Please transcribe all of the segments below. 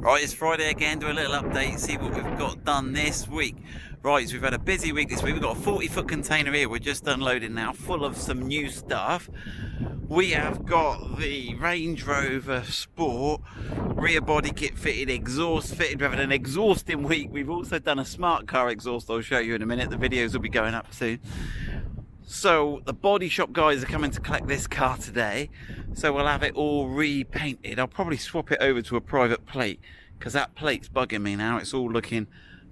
Right, it's Friday again, do a little update, see what we've got done this week. Right, so we've had a busy week this week. We've got a 40-foot container here, we're just unloading now, full of some new stuff. We have got the Range Rover Sport rear body kit fitted, exhaust fitted. We've had an exhausting week. We've also done a smart car exhaust, I'll show you in a minute. The videos will be going up soon. So the body shop guys are coming to collect this car today, so we'll have it all repainted. I'll probably swap it over to a private plate because that plate's bugging me now. It's all looking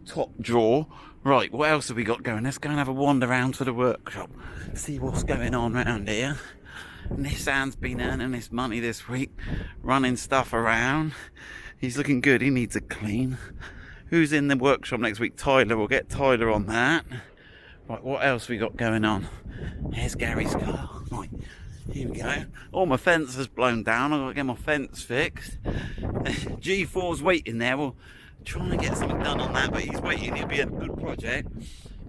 top drawer. Right, what else have we got going? Let's go and have a wander around to the workshop, see what's going on around here. Nissan's been earning his money this week, running stuff around. He's looking good, he needs a clean. Who's in the workshop next week? Tyler, we'll get Tyler on that. Right, what else we got going on? Here's Gary's car. Right, here we go. Oh, my fence has blown down. I've got to get my fence fixed. G4's waiting there. We'll try and get something done on that, but he's waiting. It'll be a good project.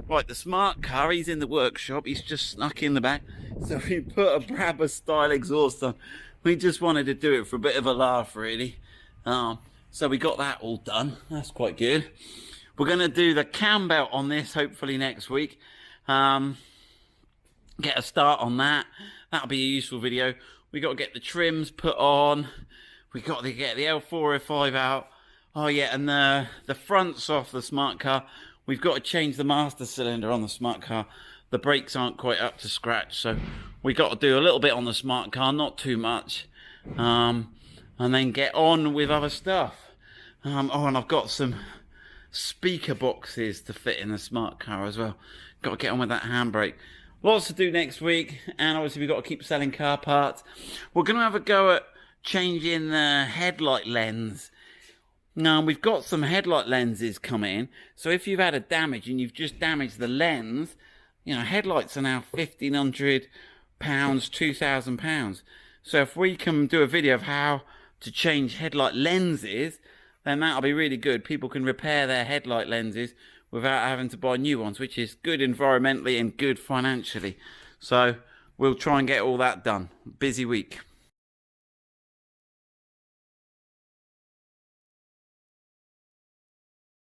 Right, the smart car, he's in the workshop. He's just snuck in the back. So we put a Brabber style exhaust on. We just wanted to do it for a bit of a laugh, really. So we got that all done. That's quite good. We're going to do the cam belt on this hopefully next week. Get a start on that. That'll be a useful video. We got to get the trims put on. We got to get the L405 out. Oh yeah, and the fronts off the smart car. We've got to change the master cylinder on the smart car. The brakes aren't quite up to scratch, so we got to do a little bit on the smart car, not too much, and then get on with other stuff. Oh, and I've got some speaker boxes to fit in the smart car as well. Got to get on with that handbrake. Lots to do next week, and obviously we've got to keep selling car parts. We're going to have a go at changing the headlight lens. Now, we've got some headlight lenses coming, so if you've had a damage and you've just damaged the lens, you know, headlights are now £1,500, £2,000. So if we can do a video of how to change headlight lenses, then that'll be really good. People can repair their headlight lenses without having to buy new ones, which is good environmentally and good financially. So we'll try and get all that done. Busy week.